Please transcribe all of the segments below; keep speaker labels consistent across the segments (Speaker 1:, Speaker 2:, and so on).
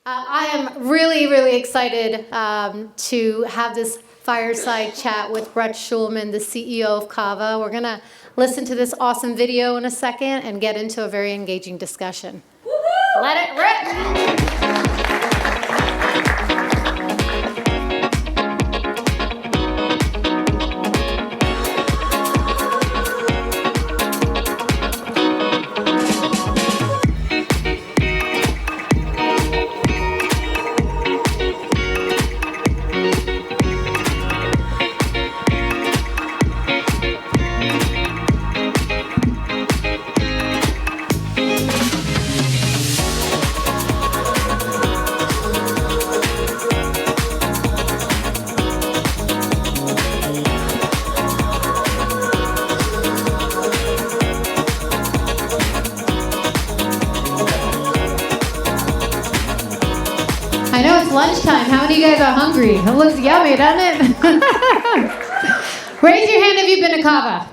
Speaker 1: I am really, really excited to have this fireside chat with Brett Schulman, the CEO of Cava. We're going to listen to this awesome video in a second and get into a very engaging discussion. Woo-hoo! Let it rip! I know it's lunchtime. How many of you guys are hungry? It looks yummy, doesn't it? Raise your hand if you've been to Cava.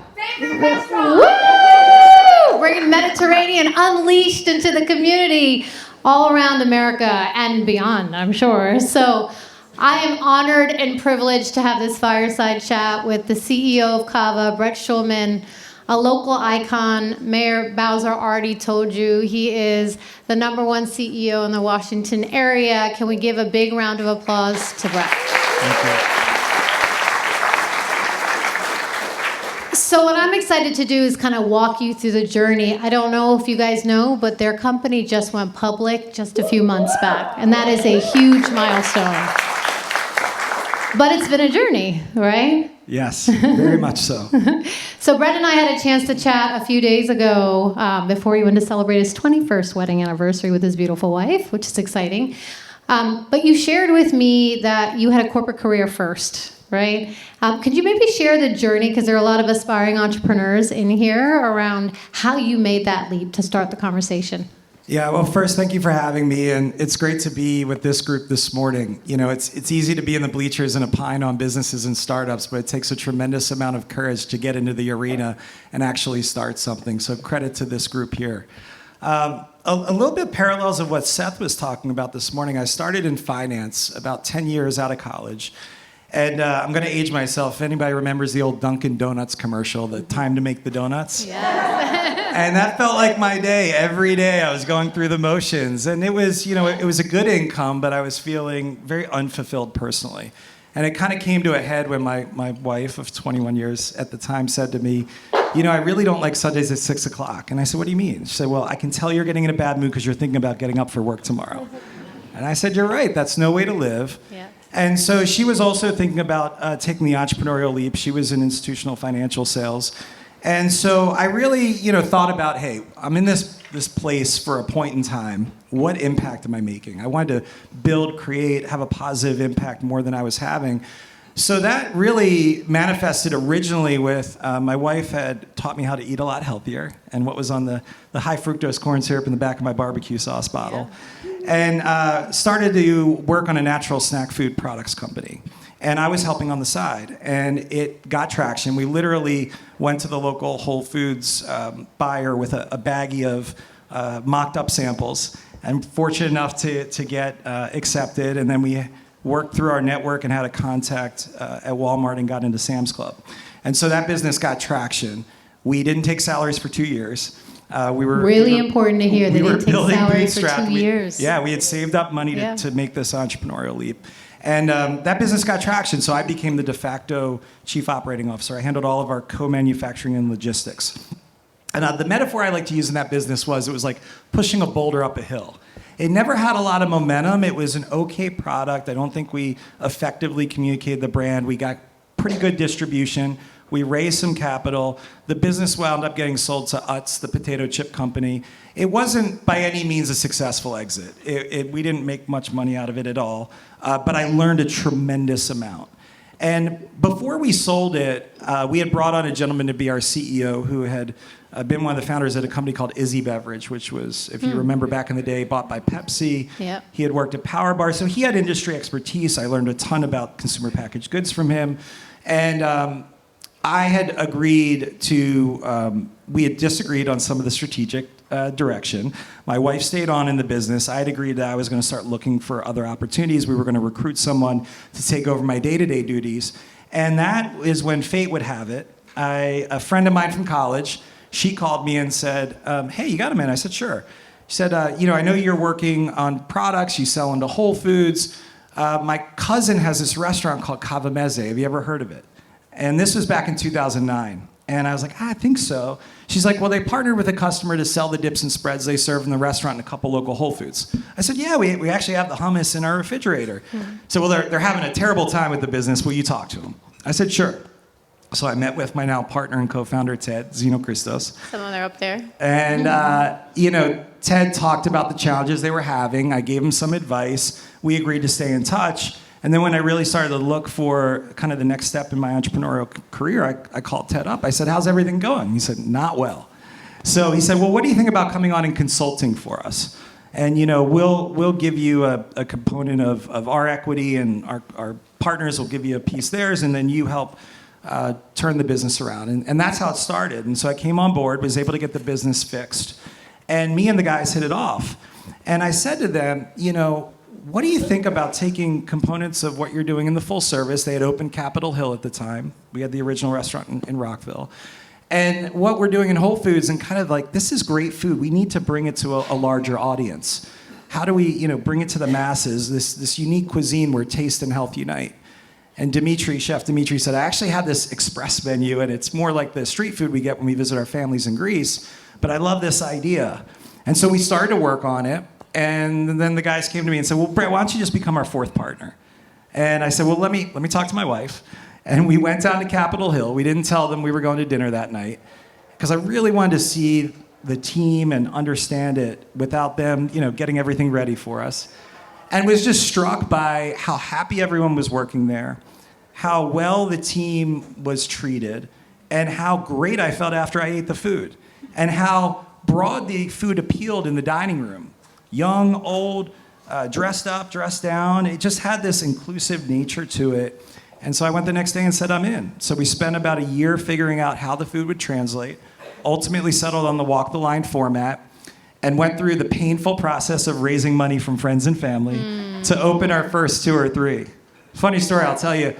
Speaker 1: Woo! Bringing Mediterranean unleashed into the community all around America and beyond, I'm sure. So I am honored and privileged to have this fireside chat with the CEO of Cava, Brett Schulman, a local icon. Mayor Bowser already told you he is the #1 CEO in the Washington area. Can we give a big round of applause to Brett?
Speaker 2: Thank you.
Speaker 1: So what I'm excited to do is kind of walk you through the journey. I don't know if you guys know, but their company just went public just a few months back, and that is a huge milestone. But it's been a journey, right?
Speaker 2: Yes, very much so.
Speaker 1: So Brett and I had a chance to chat a few days ago before he went to celebrate his 21st wedding anniversary with his beautiful wife, which is exciting. But you shared with me that you had a corporate career first, right? Could you maybe share the journey, because there are a lot of aspiring entrepreneurs in here, around how you made that leap to start the conversation?
Speaker 2: Yeah, well, first, thank you for having me, and it's great to be with this group this morning. You know, it's easy to be in the bleachers and opine on businesses and startups, but it takes a tremendous amount of courage to get into the arena and actually start something. So credit to this group here. A little bit parallels of what Seth was talking about this morning. I started in finance about 10 years out of college. And I'm going to age myself. If anybody remembers the old Dunkin' Donuts commercial, the time to make the donuts?
Speaker 1: Yes.
Speaker 2: And that felt like my day. Every day I was going through the motions. And it was, it was a good income, but I was feeling very unfulfilled personally. And it kind of came to a head when my wife of 21 years at the time said to me, I really don't like Sundays at 6 o'clock. And I said, what do you mean? She said, well, I can tell you're getting in a bad mood because you're thinking about getting up for work tomorrow. And I said, you're right. That's no way to live.
Speaker 1: Yeah.
Speaker 2: And so she was also thinking about taking the entrepreneurial leap. She was in institutional financial sales. And so I really, thought about, hey, I'm in this place for a point in time. What impact am I making? I wanted to build, create, have a positive impact more than I was having. So that really manifested originally with my wife had taught me how to eat a lot healthier and what was on the high fructose corn syrup in the back of my barbecue sauce bottle. Yeah. And started to work on a natural snack food products company. And I was helping on the side, and it got traction. We literally went to the local Whole Foods buyer with a baggie of mocked up samples, and fortunate enough to get accepted. And then we worked through our network and had a contact at Walmart and got into Sam's Club. And so that business got traction. We didn't take salaries for 2 years. We were
Speaker 1: really important to hear. They didn't take salaries for 2 years.
Speaker 2: We had saved up money to make this entrepreneurial leap. And that business got traction, so I became the de facto chief operating officer. I handled all of our co-manufacturing and logistics. And the metaphor I like to use in that business was it was like pushing a boulder up a hill. It never had a lot of momentum. It was an okay product. I don't think we effectively communicated the brand. We got pretty good distribution. We raised some capital. The business wound up getting sold to Utz, the potato chip company. It wasn't by any means a successful exit. We didn't make much money out of it at all, but I learned a tremendous amount. And before we sold it, we had brought on a gentleman to be our CEO who had been one of the founders at a company called Izzy Beverage, which was, if you remember back in the day, bought by Pepsi.
Speaker 1: Yep.
Speaker 2: He had worked at Power Bar, so he had industry expertise. I learned a ton about consumer packaged goods from him. And I had agreed to, we had disagreed on some of the strategic direction. My wife stayed on in the business. I had agreed that I was going to start looking for other opportunities. We were going to recruit someone to take over my day-to-day duties. And that is when fate would have it. A friend of mine from college, she called me and said, hey, you got a minute? I said, sure. She said, I know you're working on products. You sell into Whole Foods. My cousin has this restaurant called Cava. Have you ever heard of it? And this was back in 2009. And I was like, I think so. She's like, well, they partnered with a customer to sell the dips and spreads they serve in the restaurant in a couple local Whole Foods. I said, yeah, we actually have the hummus in our refrigerator. So, well, they're having a terrible time with the business. Will you talk to them? I said, sure. So I met with my now partner and co-founder, Ted, Zeno Christos.
Speaker 3: Some of them are up there.
Speaker 2: And, Ted talked about the challenges they were having. I gave him some advice. We agreed to stay in touch. And then when I really started to look for kind of the next step in my entrepreneurial career, I called Ted up. I said, how's everything going? He said, not well. So he said, well, what do you think about coming on and consulting for us? And, we'll give you a component of our equity, and our partners will give you a piece theirs, and then you help turn the business around. And that's how it started. And so I came on board, was able to get the business fixed. And me and the guys hit it off. And I said to them, what do you think about taking components of what you're doing in the full service? They had opened Capitol Hill at the time. We had the original restaurant in Rockville. And what we're doing in Whole Foods, and kind of like, this is great food. We need to bring it to a larger audience. How do we, bring it to the masses, this unique cuisine where taste and health unite? And Chef Dimitri said, I actually have this express menu, and it's more like the street food we get when we visit our families in Greece, but I love this idea. And so we started to work on it, and then the guys came to me and said, well, Brett, why don't you just become our fourth partner? And I said, well, let me talk to my wife. And we went down to Capitol Hill. We didn't tell them we were going to dinner that night, because I really wanted to see the team and understand it without them, getting everything ready for us. And was just struck by how happy everyone was working there, how well the team was treated, and how great I felt after I ate the food, and how broad the food appealed in the dining room. Young, old, dressed up, dressed down. It just had this inclusive nature to it. And so I went the next day and said, I'm in. So we spent about a year figuring out how the food would translate, ultimately settled on the walk the line format, and went through the painful process of raising money from friends and family to open our first 2 or 3. Funny story, I'll tell you.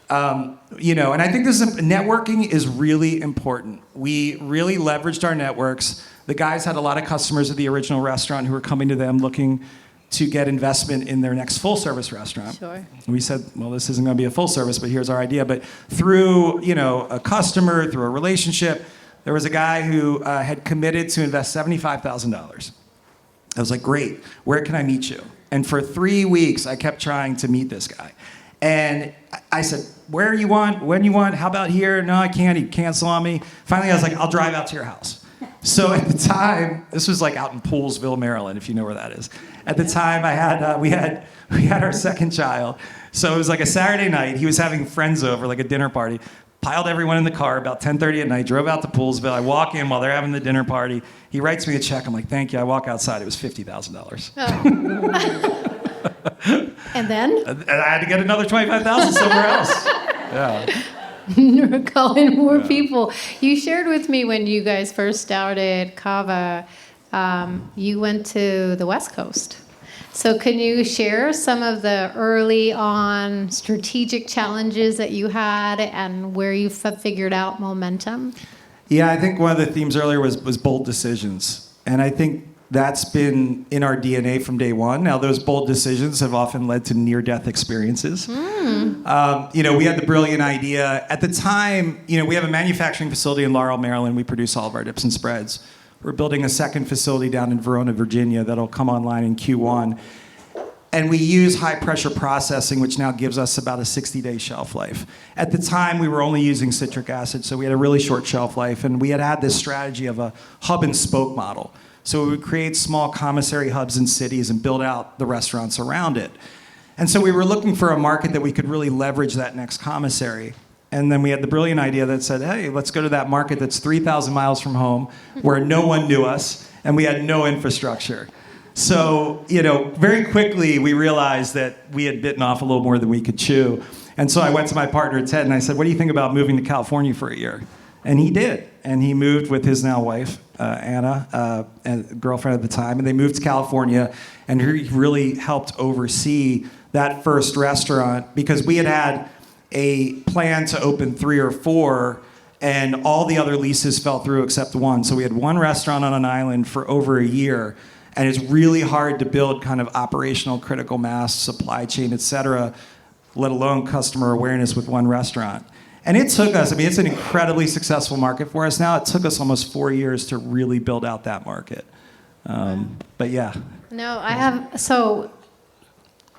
Speaker 2: And I think networking is really important. We really leveraged our networks. The guys had a lot of customers at the original restaurant who were coming to them looking to get investment in their next full-service restaurant.
Speaker 3: Sure.
Speaker 2: And we said, well, this isn't going to be a full service, but here's our idea. But through, a customer, through a relationship, there was a guy who had committed to invest $75,000. I was like, great, where can I meet you? And for 3 weeks, I kept trying to meet this guy. And I said, where you want, when you want, how about here? No, I can't, he'd cancel on me. Finally, I was like, I'll drive out to your house. So at the time, this was like out in Poolesville, Maryland, if you know where that is. At the time, we had our second child. So it was like a Saturday night. He was having friends over, like a dinner party. Piled everyone in the car about 10:30 at night, drove out to Poolesville. I walk in while they're having the dinner party. He writes me a check. I'm like, thank you. I walk outside. It was $50,000.
Speaker 1: Oh. And then?
Speaker 2: And I had to get another $25,000 somewhere else. Yeah.
Speaker 1: You're calling more people. You shared with me when you guys first started Cava, you went to the West Coast. So can you share some of the early on strategic challenges that you had and where you figured out momentum?
Speaker 2: Yeah, I think one of the themes earlier was bold decisions. And I think that's been in our DNA from day one. Now, those bold decisions have often led to near-death experiences. We had the brilliant idea. At the time, we have a manufacturing facility in Laurel, Maryland. We produce all of our dips and spreads. We're building a second facility down in Verona, Virginia that'll come online in Q1. And we use high-pressure processing, which now gives us about a 60-day shelf life. At the time, we were only using citric acid, so we had a really short shelf life. And we had this strategy of a hub-and-spoke model. So we would create small commissary hubs in cities and build out the restaurants around it. And so we were looking for a market that we could really leverage that next commissary. And then we had the brilliant idea that said, hey, let's go to that market that's 3,000 miles from home, where no one knew us, and we had no infrastructure. So, very quickly we realized that we had bitten off a little more than we could chew. And so I went to my partner, Ted, and I said, what do you think about moving to California for a year? And he did. And he moved with his now wife, Anna, and girlfriend at the time. And they moved to California. And he really helped oversee that first restaurant because we had a plan to open 3 or 4, and all the other leases fell through except one. So we had one restaurant on an island for over a year. And it's really hard to build kind of operational critical mass, supply chain, et cetera, let alone customer awareness with one restaurant. And it took us, it's an incredibly successful market for us now. It took us almost 4 years to really build out that market. But yeah.
Speaker 1: No,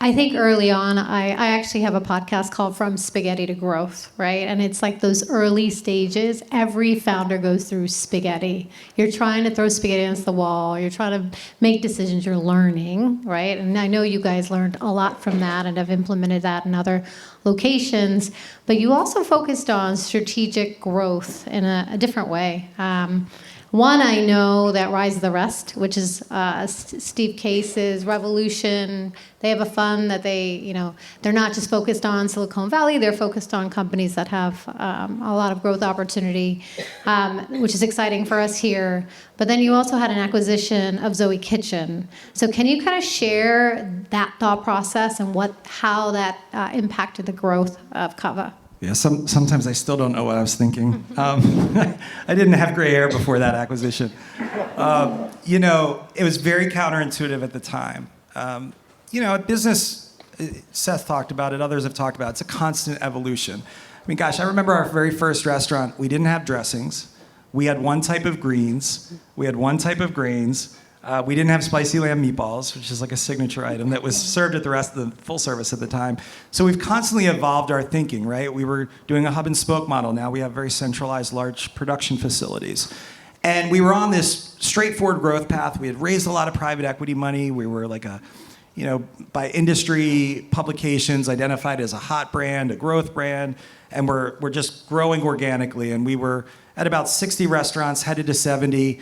Speaker 1: I think early on, I actually have a podcast called From Spaghetti to Growth, right? And it's like those early stages. Every founder goes through spaghetti. You're trying to throw spaghetti against the wall. You're trying to make decisions. You're learning, right? And I know you guys learned a lot from that and have implemented that in other locations. But you also focused on strategic growth in a different way. One, I know that Rise of the Rest, which is Steve Case's Revolution. They have a fund that they're not just focused on Silicon Valley, they're focused on companies that have a lot of growth opportunity, which is exciting for us here. But then you also had an acquisition of Zoe Kitchen. So can you kind of share that thought process and how that impacted the growth of Cava?
Speaker 2: Yeah, sometimes I still don't know what I was thinking. I didn't have gray hair before that acquisition. It was very counterintuitive at the time. Business, Seth talked about it, others have talked about it, it's a constant evolution. I remember our very first restaurant, we didn't have dressings. We had one type of greens. We had one type of grains. We didn't have spicy lamb meatballs, which is like a signature item that was served at the rest of the full service at the time. So we've constantly evolved our thinking, right? We were doing a hub and spoke model. Now we have very centralized large production facilities. And we were on this straightforward growth path. We had raised a lot of private equity money. We were like by industry publications, identified as a hot brand, a growth brand, and we're just growing organically. And we were at about 60 restaurants, headed to 70.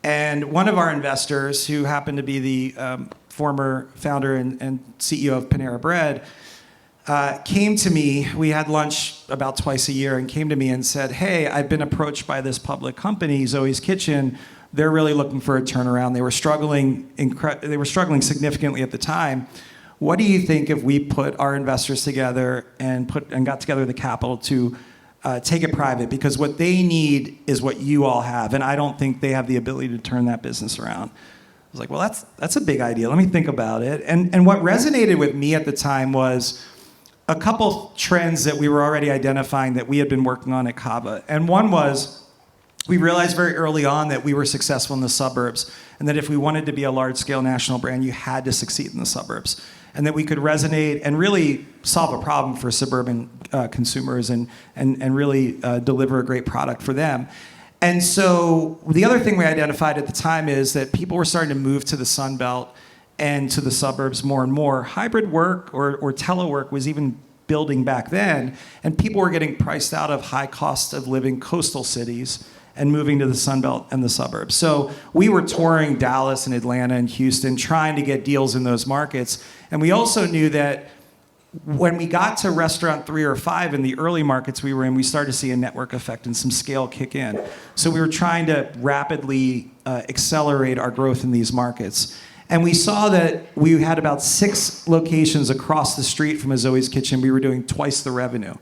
Speaker 2: And one of our investors, who happened to be the former founder and CEO of Panera Bread, came to me. We had lunch about twice a year, and came to me and said, hey, I've been approached by this public company, Zoe's Kitchen. They're really looking for a turnaround. They were struggling significantly at the time. What do you think if we put our investors together and got together the capital to take it private, because what they need is what you all have, and I don't think they have the ability to turn that business around. I was like, well, that's a big idea. Let me think about it. And what resonated with me at the time was a couple trends that we were already identifying that we had been working on at Cava. And one was, we realized very early on that we were successful in the suburbs, and that if we wanted to be a large-scale national brand, you had to succeed in the suburbs, and that we could resonate and really solve a problem for suburban consumers and really deliver a great product for them. And so the other thing we identified at the time is that people were starting to move to the Sun Belt and to the suburbs more and more. Hybrid work or telework was even building back then, and people were getting priced out of high cost of living coastal cities and moving to the Sun Belt and the suburbs. So we were touring Dallas and Atlanta and Houston, trying to get deals in those markets. And we also knew that when we got to restaurant 3 or 5 in the early markets we were in, we started to see a network effect and some scale kick in. So we were trying to rapidly accelerate our growth in these markets. And we saw that we had about 6 locations across the street from a Zoe's Kitchen. We were doing twice the revenue.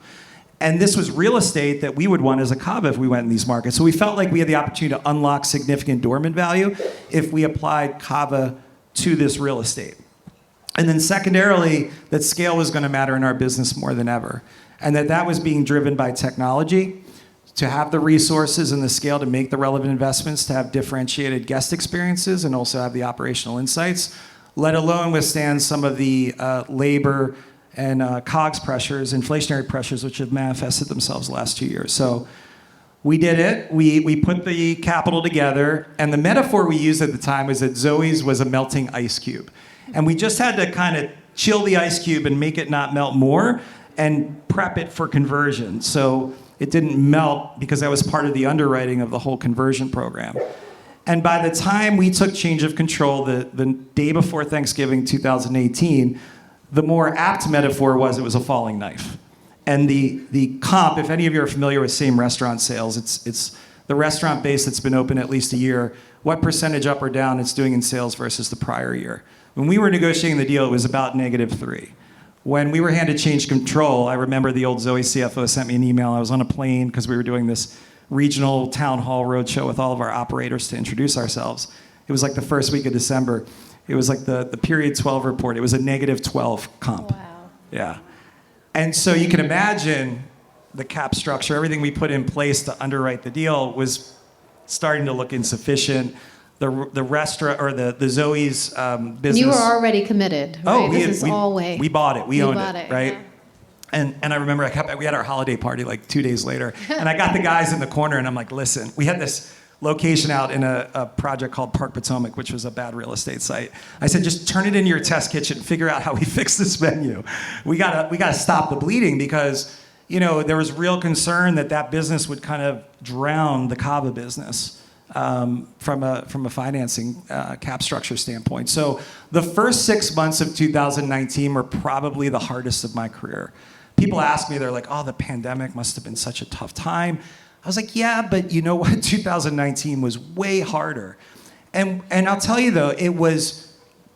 Speaker 2: And this was real estate that we would want as a Cava if we went in these markets. So we felt like we had the opportunity to unlock significant dormant value if we applied Cava to this real estate. And then secondarily, that scale was going to matter in our business more than ever. And that was being driven by technology, to have the resources and the scale to make the relevant investments, to have differentiated guest experiences, and also have the operational insights, let alone withstand some of the labor and COGS pressures, inflationary pressures, which have manifested themselves the last 2 years. So we did it. We put the capital together, and the metaphor we used at the time was that Zoe's was a melting ice cube. And we just had to kind of chill the ice cube and make it not melt more and prep it for conversion. So it didn't melt, because that was part of the underwriting of the whole conversion program. And by the time we took change of control, the day before Thanksgiving 2018, the more apt metaphor was it was a falling knife. And the comp, if any of you are familiar with same restaurant sales, it's the restaurant base that's been open at least a year, what percentage up or down it's doing in sales versus the prior year. When we were negotiating the deal, it was about -3. When we were handed change control, I remember the old Zoe CFO sent me an email. I was on a plane because we were doing this regional town hall roadshow with all of our operators to introduce ourselves. It was like the first week of December. It was like the period 12 report. It was a -12 comp.
Speaker 1: Wow.
Speaker 2: Yeah. And so you can imagine the cap structure, everything we put in place to underwrite the deal was starting to look insufficient. The restaurant or the Zoe's business.
Speaker 1: You were already committed, right?
Speaker 2: Oh, we bought it. We owned it, right?
Speaker 1: Yeah.
Speaker 2: And I remember we had our holiday party like 2 days later, and I got the guys in the corner, and I'm like, listen, we had this location out in a project called Park Potomac, which was a bad real estate site. I said, just turn it into your test kitchen, figure out how we fix this menu. We gotta stop the bleeding because, there was real concern that business would kind of drown the Cava business from a financing cap structure standpoint. So the first 6 months of 2019 were probably the hardest of my career. People ask me, they're like, oh, the pandemic must have been such a tough time. I was like, yeah, but you know what? 2019 was way harder. And I'll tell you though, it was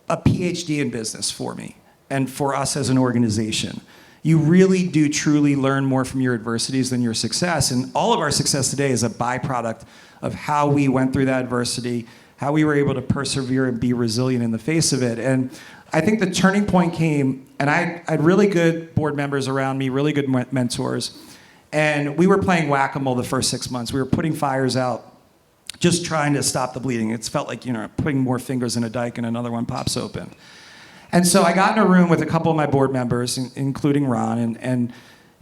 Speaker 2: a PhD in business for me and for us as an organization. You really do truly learn more from your adversities than your success. And all of our success today is a byproduct of how we went through that adversity, how we were able to persevere and be resilient in the face of it. And I think the turning point came, and I had really good board members around me, really good mentors. And we were playing whack-a-mole the first 6 months. We were putting fires out, just trying to stop the bleeding. It's felt like, putting more fingers in a dike and another one pops open. And so I got in a room with a couple of my board members, including Ron, and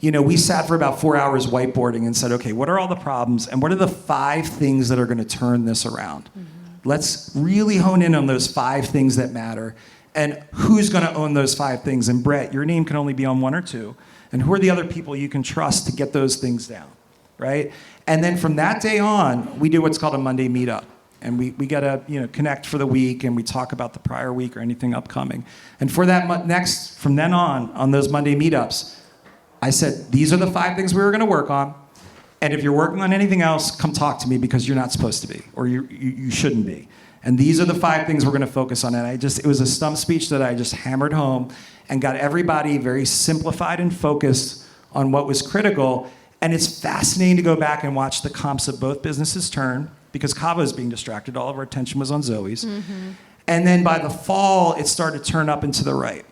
Speaker 2: we sat for about 4 hours whiteboarding and said, okay, what are all the problems and what are the 5 things that are going to turn this around? Mm-hmm. Let's really hone in on those 5 things that matter. And who's going to own those 5 things? And Brett, your name can only be on 1 or 2. And who are the other people you can trust to get those things down, right? And then from that day on, we do what's called a Monday meetup. And we got to connect for the week, and we talk about the prior week or anything upcoming. And for that from then on those Monday meetups, I said, these are the 5 things we were going to work on. And if you're working on anything else, come talk to me because you're not supposed to be, or you shouldn't be. And these are the 5 things we're going to focus on. And it was a stump speech that I just hammered home and got everybody very simplified and focused on what was critical. And it's fascinating to go back and watch the comps of both businesses turn because Cava was being distracted. All of our attention was on Zoe's. Mm-hmm. And then by the fall, it started to turn up and to the right.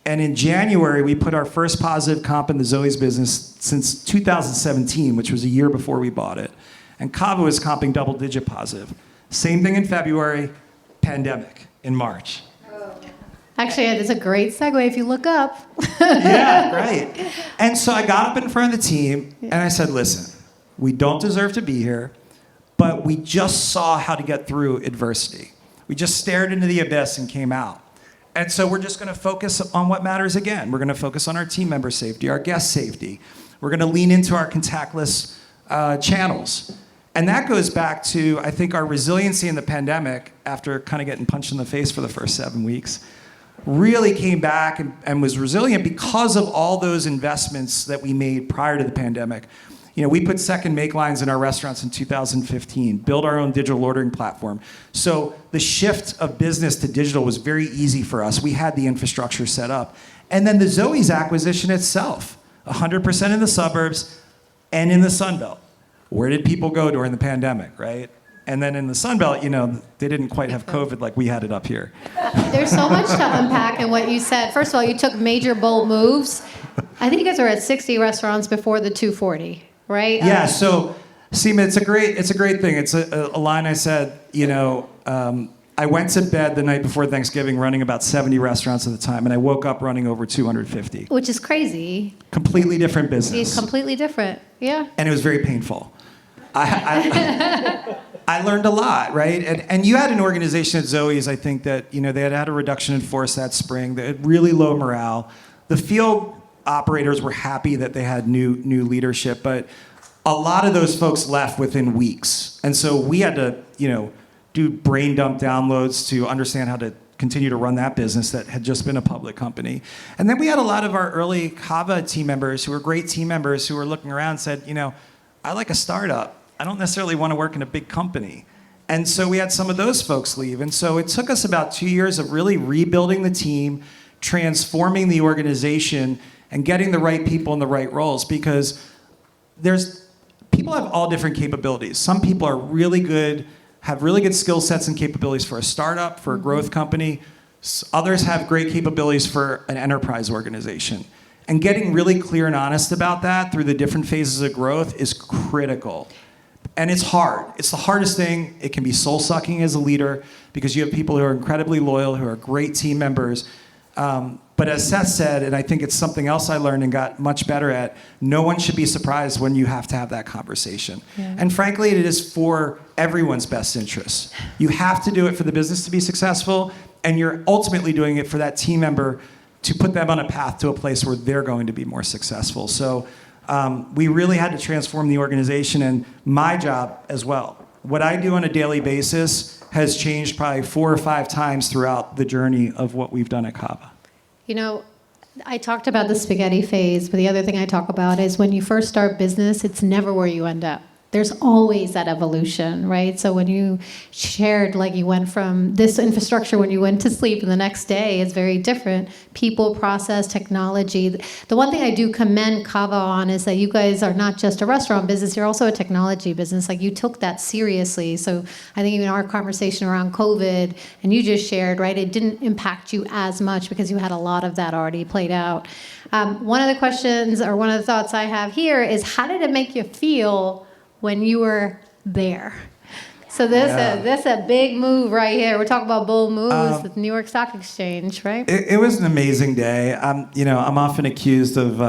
Speaker 2: And in January, we put our first positive comp in the Zoe's business since 2017, which was a year before we bought it. And Cava was comping double-digit positive. Same thing in February, pandemic in March.
Speaker 1: Actually, it's a great segue if you look up.
Speaker 2: Yeah, right. And so I got up in front of the team and I said, listen, we don't deserve to be here, but we just saw how to get through adversity. We just stared into the abyss and came out. And so we're just going to focus on what matters again. We're going to focus on our team member safety, our guest safety. We're going to lean into our contactless channels. And that goes back to, I think, our resiliency in the pandemic after kind of getting punched in the face for the first 7 weeks. Really came back and was resilient because of all those investments that we made prior to the pandemic. We put second make lines in our restaurants in 2015, built our own digital ordering platform. So the shift of business to digital was very easy for us. We had the infrastructure set up. And then the Zoe's acquisition itself, 100% in the suburbs and in the Sun Belt. Where did people go during the pandemic, right? And then in the Sun Belt, they didn't quite have COVID like we had it up here.
Speaker 1: There's so much to unpack in what you said. First of all, you took major bold moves. I think you guys were at 60 restaurants before the 240, right?
Speaker 2: Yeah. So, Seema, it's a great thing. It's a line I said. I went to bed the night before Thanksgiving running about 70 restaurants at the time, and I woke up running over 250.
Speaker 1: Which is crazy.
Speaker 2: Completely different business.
Speaker 1: It's completely different. Yeah.
Speaker 2: And it was very painful. I learned a lot, right? And you had an organization at Zoe's, I think, that they had a reduction in force that spring. They had really low morale. The field operators were happy that they had new leadership, but a lot of those folks left within weeks. And so we had to, do brain dump downloads to understand how to continue to run that business that had just been a public company. And then we had a lot of our early Cava team members who were great team members who were looking around and said, I like a startup. I don't necessarily want to work in a big company. And so we had some of those folks leave. And so it took us about 2 years of really rebuilding the team, transforming the organization, and getting the right people in the right roles, because people have all different capabilities. Some people are really good, have really good skill sets and capabilities for a startup, for a growth company. Others have great capabilities for an enterprise organization. And getting really clear and honest about that through the different phases of growth is critical. And it's hard. It's the hardest thing. It can be soul-sucking as a leader because you have people who are incredibly loyal, who are great team members. But as Seth said, and I think it's something else I learned and got much better at, no one should be surprised when you have to have that conversation. Yeah. And frankly, it is for everyone's best interests. You have to do it for the business to be successful, and you're ultimately doing it for that team member to put them on a path to a place where they're going to be more successful. So we really had to transform the organization, and my job as well. What I do on a daily basis has changed probably 4 or 5 times throughout the journey of what we've done at Cava.
Speaker 1: I talked about the spaghetti phase, but the other thing I talk about is when you first start business, it's never where you end up. There's always that evolution, right? So when you shared, like you went from this infrastructure when you went to sleep and the next day is very different. People, process, technology. The one thing I do commend Cava on is that you guys are not just a restaurant business, you're also a technology business. Like you took that seriously. So I think even our conversation around COVID, and you just shared, right? It didn't impact you as much because you had a lot of that already played out. One of the questions or one of the thoughts I have here is how did it make you feel when you were there? So this a big move right here. We're talking about bold moves at the New York Stock Exchange, right?
Speaker 2: It was an amazing day. I'm often accused of,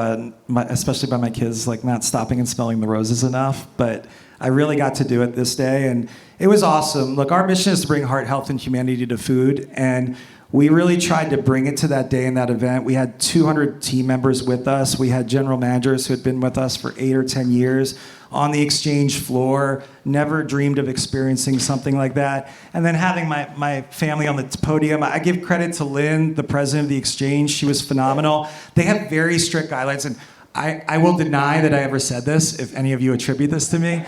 Speaker 2: especially by my kids, like not stopping and smelling the roses enough. But I really got to do it this day, and it was awesome. Look, our mission is to bring heart, health, and humanity to food, and we really tried to bring it to that day and that event. We had 200 team members with us. We had general managers who had been with us for 8 or 10 years on the exchange floor, never dreamed of experiencing something like that. And then having my family on the podium. I give credit to Lynn, the president of the exchange. She was phenomenal. They have very strict guidelines, and I will deny that I ever said this, if any of you attribute this to me.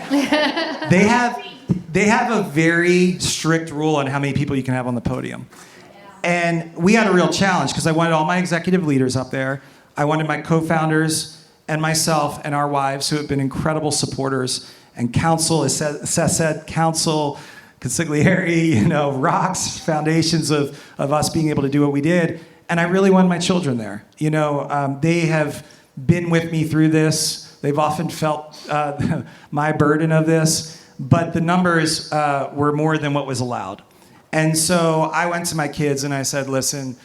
Speaker 2: They have a very strict rule on how many people you can have on the podium. And we had a real challenge because I wanted all my executive leaders up there. I wanted my co-founders and myself and our wives, who have been incredible supporters, and counsel, as Seth said, counsel, consigliere, rocks, foundations of us being able to do what we did. And I really wanted my children there. They have been with me through this. They've often felt my burden of this, but the numbers were more than what was allowed. And so I went to my kids and I said, listen,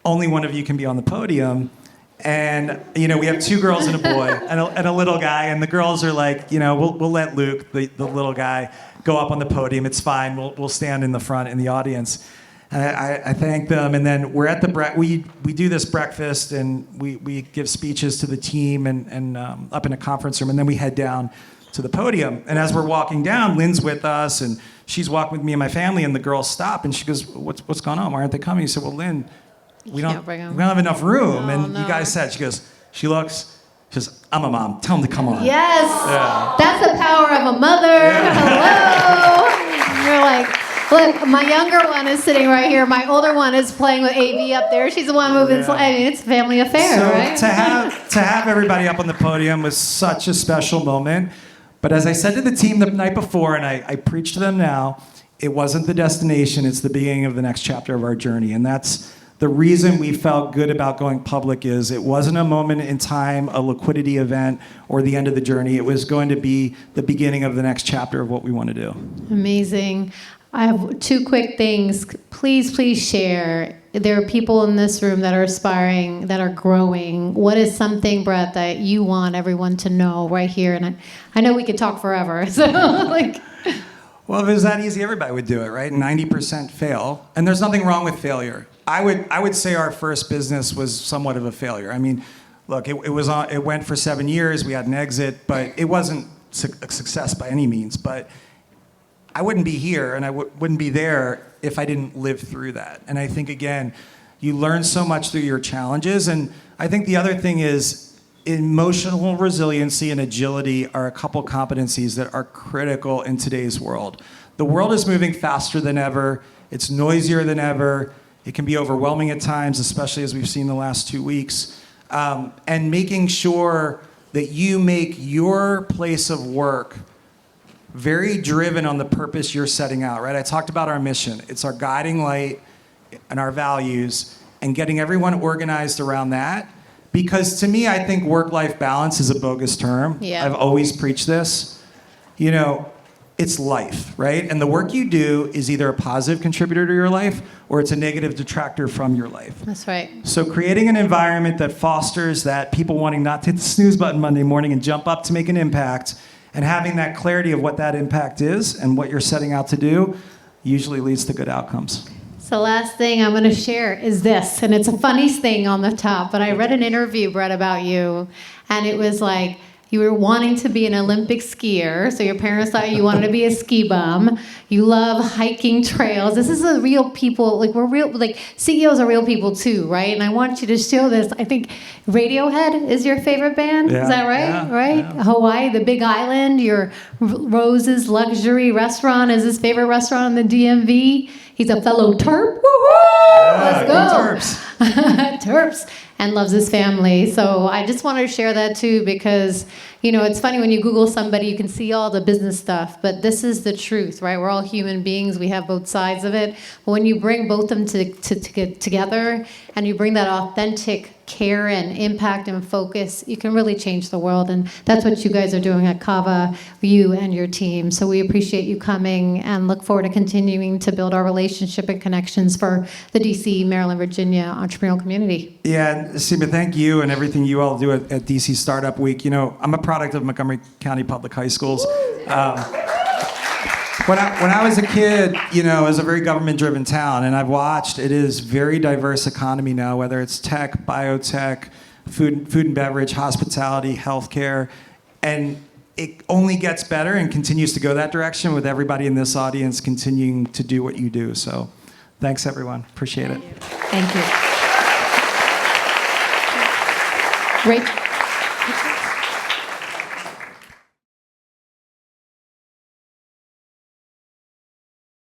Speaker 2: only one of you can be on the podium. And, we have 2 girls and a boy and a little guy. And the girls are like, we'll let Luke, the little guy, go up on the podium. It's fine. We'll stand in the front in the audience. And I thank them. And then we're at we do this breakfast and we give speeches to the team and up in a conference room. And then we head down to the podium. And as we're walking down, Lynn's with us and she's walking with me and my family, and the girls stop and she goes, what's going on? Why aren't they coming? He said, well, Lynn, we don't have enough room. You guys said, she looks, she goes, I'm a mom. Tell them to come on.
Speaker 1: Yes.
Speaker 2: Yeah.
Speaker 1: That's the power of a mother. Yeah. Hello. You're like, look, my younger one is sitting right here. My older one is playing with AV up there. She's the one moving. Yeah. I mean, it's a family affair, right?
Speaker 2: To have everybody up on the podium was such a special moment. But as I said to the team the night before, and I preach to them now, it wasn't the destination, it's the beginning of the next chapter of our journey. And that's the reason we felt good about going public. Is it wasn't a moment in time, a liquidity event, or the end of the journey. It was going to be the beginning of the next chapter of what we want to do.
Speaker 1: Amazing. I have 2 quick things. Please share. There are people in this room that are aspiring, that are growing. What is something, Brett, that you want everyone to know right here? And I know we could talk forever. So,
Speaker 2: Well, if it was that easy, everybody would do it, right? 90% fail. And there's nothing wrong with failure. I would say our first business was somewhat of a failure. I mean, look, it went for 7 years. We had an exit, but it wasn't a success by any means. But I wouldn't be here and I wouldn't be there if I didn't live through that. And I think, again, you learn so much through your challenges. And I think the other thing is emotional resiliency and agility are a couple competencies that are critical in today's world. The world is moving faster than ever. It's noisier than ever. It can be overwhelming at times, especially as we've seen the last 2 weeks. And making sure that you make your place of work very driven on the purpose you're setting out, right? I talked about our mission. It's our guiding light and our values, and getting everyone organized around that. Because to me, I think work-life balance is a bogus term.
Speaker 1: Yeah.
Speaker 2: I've always preached this. You know, it's life, right? And the work you do is either a positive contributor to your life or it's a negative detractor from your life.
Speaker 1: That's right.
Speaker 2: So creating an environment that fosters that, people wanting not to hit the snooze button Monday morning and jump up to make an impact, and having that clarity of what that impact is and what you're setting out to do usually leads to good outcomes.
Speaker 1: So last thing I'm going to share is this, and it's a funny thing on the top, but I read an interview, Brett, about you, and it was like, you were wanting to be an Olympic skier, so your parents thought you wanted to be a ski bum. You love hiking trails. This is a real people, like we're real, like CEOs are real people too, right? And I want you to show this. I think Radiohead is your favorite band.
Speaker 2: Yeah,
Speaker 1: Is that right?
Speaker 2: yeah,
Speaker 1: right?
Speaker 2: yeah.
Speaker 1: Hawaii, the Big Island, your Rose's luxury restaurant is his favorite restaurant in the DMV. He's a fellow Terp. Woo-hoo! Let's go.
Speaker 2: Terps.
Speaker 1: Terps, and loves his family. So I just wanted to share that too, because, you know, it's funny when you Google somebody, you can see all the business stuff, but this is the truth, right? We're all human beings. We have both sides of it. But when you bring both of them to get together and you bring that authentic care and impact and focus, you can really change the world. And that's what you guys are doing at Cava, you and your team. So we appreciate you coming and look forward to continuing to build our relationship and connections for the DC, Maryland, Virginia entrepreneurial community.
Speaker 2: Yeah, and Seema, thank you and everything you all do at DC Startup Week. You know, I'm a product of Montgomery County Public High Schools. When I was a kid, you know, it was a very government-driven town, and I've watched, it is very diverse economy now, whether it's tech, biotech, food and beverage, hospitality, healthcare, and it only gets better and continues to go that direction with everybody in this audience continuing to do what you do. So thanks, everyone. Appreciate it.
Speaker 1: Thank you. Great.